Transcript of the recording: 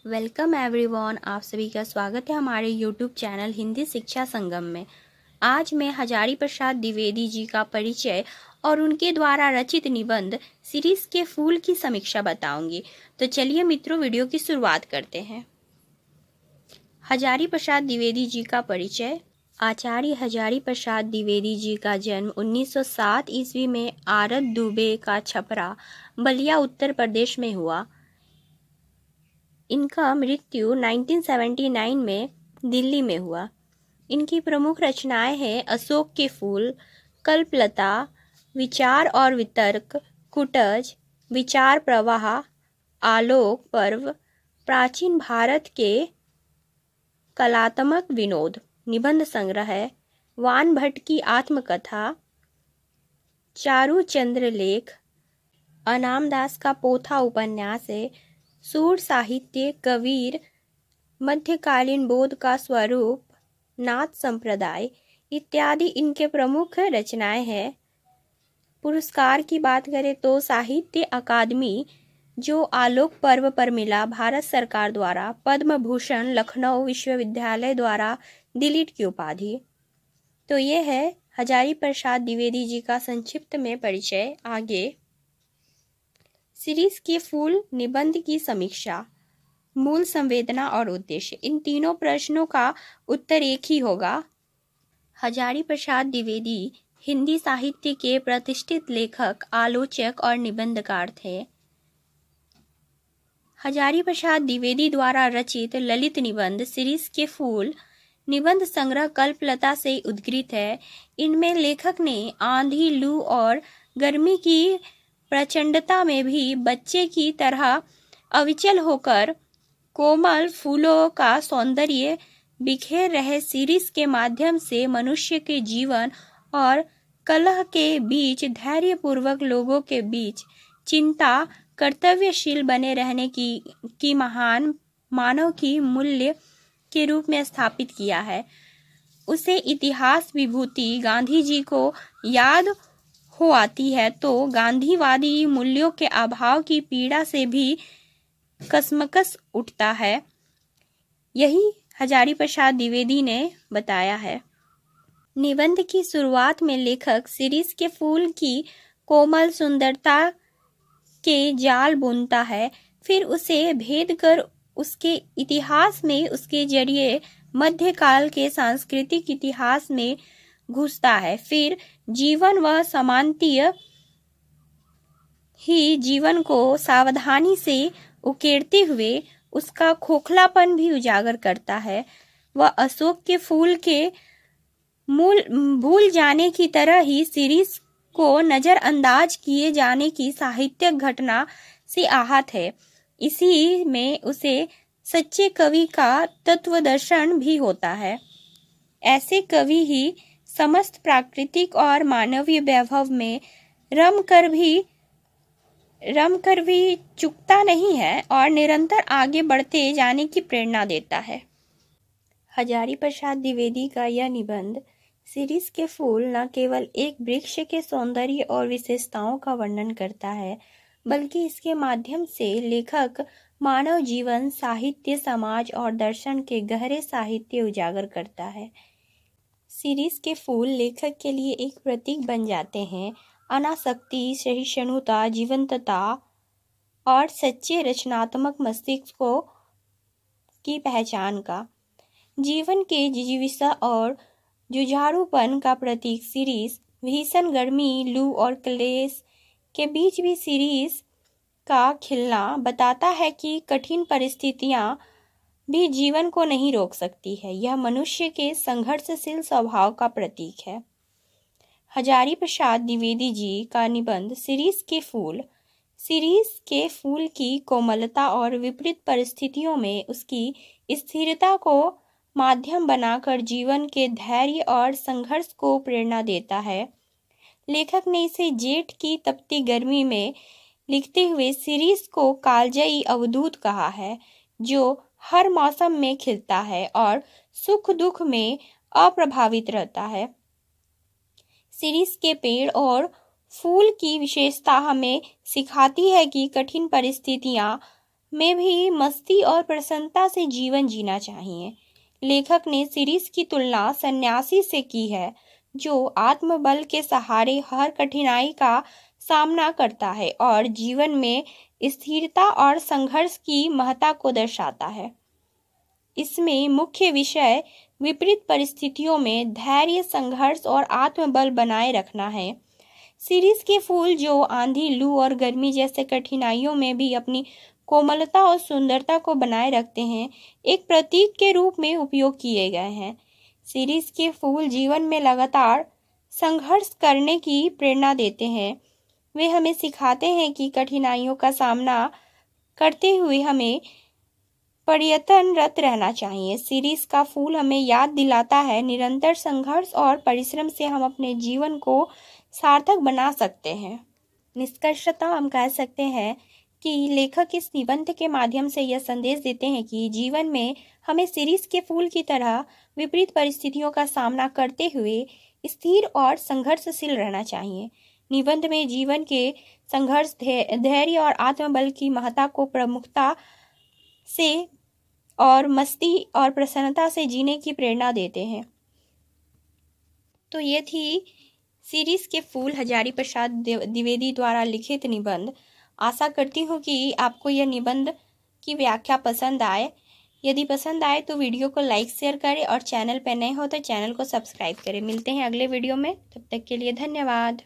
Welcome everyone, आप सभी का स्वागत है हमारे यूट्यूब चैनल हिंदी शिक्षा संगम में। आज मैं हजारी प्रसाद द्विवेदी जी का परिचय और उनके द्वारा रचित निबंध सीरीज के फूल की समीक्षा बताऊंगी। तो चलिए मित्रों, वीडियो की शुरुआत करते हैं। हजारी प्रसाद द्विवेदी जी का परिचय। आचार्य हजारी प्रसाद द्विवेदी जी का जन्म 1907 ईस्वी में आरत दुबे का छपरा, बलिया, उत्तर प्रदेश में हुआ। इनका मृत्यु 1979 में दिल्ली में हुआ। इनकी प्रमुख रचनाएं हैं अशोक के फूल, कल्पलता, विचार और वितर्क, कुटज, विचार प्रवाह, आलोक पर्व, प्राचीन भारत के कलात्मक विनोद, निबंध संग्रह है, वान भट्ट की आत्मकथा, चारू चंद्र लेख, अनामदास का पोथा उपन्यास है, सूर साहित्य, कबीर, मध्यकालीन बोध का स्वरूप, नाथ संप्रदाय इत्यादि इनके प्रमुख रचनाएं हैं। पुरस्कार की बात करें तो साहित्य अकादमी जो आलोक पर्व पर मिला भारत सरकार द्वारा, पद्म भूषण लखनऊ विश्वविद्यालय द्वारा दिलीट की उपाधि। तो ये है हजारी प्रसाद द्विवेदी जी का संक्षिप्त में परिचय। आगे सीरीज के फूल निबंध की समीक्षा। मूल, संवेदना और उद्देश्य, इन तीनों प्रश्नों का उत्तर एक ही होगा। हजारी प्रसाद द्विवेदी हिंदी साहित्य के प्रतिष्ठित लेखक, आलोचक और निबंधकार थे। हजारी प्रसाद द्विवेदी द्वारा रचित ललित निबंध सीरीज के फूल निबंध संग्रह कल्पलता से उद्गृत है। इनमें लेखक ने आंधी, लू और गर्मी की प्रचंडता में भी बच्चे की तरह अविचल होकर कोमल फूलों का सौंदर्य बिखेर रहे सीरीज के माध्यम से मनुष्य के जीवन और कलह के बीच धैर्यपूर्वक लोगों के बीच चिंता, कर्तव्यशील बने रहने की महान मानव की मूल्य के रूप में स्थापित किया है। उसे इतिहास विभूति गांधी जी को याद हो आती है तो गांधीवादी मूल्यों के अभाव की पीड़ा से भी कसमकस उठता है। यही हजारी प्रसाद द्विवेदी ने बताया है। निबंध की शुरुआत में लेखक सीरीज के फूल की कोमल सुंदरता के जाल बुनता है, फिर उसे भेद कर उसके इतिहास में उसके जरिए मध्यकाल के सांस्कृतिक इतिहास में घुसता है। फिर जीवन व समांतीय ही जीवन को सावधानी से उकेरते हुए उसका खोखलापन भी उजागर करता है। वह अशोक के फूल के मूल भूल जाने की तरह ही सीरीज को नजरअंदाज किए जाने की साहित्यिक घटना से आहत है। इसी में उसे सच्चे कवि का तत्वदर्शन भी होता है। ऐसे कवि ही समस्त प्राकृतिक और मानवीय वैभव में रम कर भी चूकता नहीं है और निरंतर आगे बढ़ते जाने की प्रेरणा देता है। हजारी प्रसाद द्विवेदी का यह निबंध सीरीज के फूल न केवल एक वृक्ष के सौंदर्य और विशेषताओं का वर्णन करता है, बल्कि इसके माध्यम से लेखक मानव जीवन, साहित्य, समाज और दर्शन के गहरे साहित्य उजागर करता है। सीरीज के फूल लेखक के लिए एक प्रतीक बन जाते हैं अनासक्ति, सहिष्णुता, जीवंतता और सच्चे रचनात्मक मस्तिष्क की पहचान का। जीवन के जिजीविषा और जुझारूपन का प्रतीक सीरीज भीषण गर्मी, लू और क्लेश के बीच भी सीरीज का खिलना बताता है कि कठिन परिस्थितियां भी जीवन को नहीं रोक सकती है। यह मनुष्य के संघर्षशील स्वभाव का प्रतीक है। हजारी प्रसाद द्विवेदी जी का निबंध सीरीज के फूल की कोमलता और विपरीत परिस्थितियों में उसकी स्थिरता को माध्यम बनाकर जीवन के धैर्य और संघर्ष को प्रेरणा देता है। लेखक ने इसे जेठ की तपती गर्मी में लिखते हुए सीरीज को कालजयी अवधूत कहा है, जो हर मौसम में खिलता है और सुख दुख में अप्रभावित रहता है। सीरीज के पेड़ और फूल की विशेषता हमें सिखाती है कि कठिन परिस्थितियां में भी मस्ती और प्रसन्नता से जीवन जीना चाहिए। लेखक ने सीरीज की तुलना सन्यासी से की है, जो आत्मबल के सहारे हर कठिनाई का सामना करता है और जीवन में स्थिरता और संघर्ष की महत्ता को दर्शाता है। इसमें मुख्य विषय विपरीत परिस्थितियों में धैर्य, संघर्ष और आत्मबल बनाए रखना है। सीरीज के फूल, जो आंधी, लू और गर्मी जैसे कठिनाइयों में भी अपनी कोमलता और सुंदरता को बनाए रखते हैं, एक प्रतीक के रूप में उपयोग किए गए हैं। सीरीज के फूल जीवन में लगातार संघर्ष करने की प्रेरणा देते हैं। वे हमें सिखाते हैं कि कठिनाइयों का सामना करते हुए हमें प्रयत्नरत रहना चाहिए। सीरीज का फूल हमें याद दिलाता है निरंतर संघर्ष और परिश्रम से हम अपने जीवन को सार्थक बना सकते हैं। निष्कर्षतः हम कह सकते हैं कि लेखक इस निबंध के माध्यम से यह संदेश देते हैं कि जीवन में हमें सीरीज के फूल की तरह विपरीत परिस्थितियों का सामना करते हुए स्थिर और संघर्षशील रहना चाहिए। निबंध में जीवन के संघर्ष, धैर्य और आत्मबल की महत्ता को प्रमुखता से और मस्ती और प्रसन्नता से जीने की प्रेरणा देते हैं। तो ये थी सीरीज के फूल, हजारीप्रसाद द्विवेदी द्वारा लिखित निबंध। आशा करती हूँ कि आपको यह निबंध की व्याख्या पसंद आए। यदि पसंद आए तो वीडियो को लाइक, शेयर करें और चैनल पर नए हो तो चैनल को सब्सक्राइब करें। मिलते हैं अगले वीडियो में, तब तक के लिए धन्यवाद।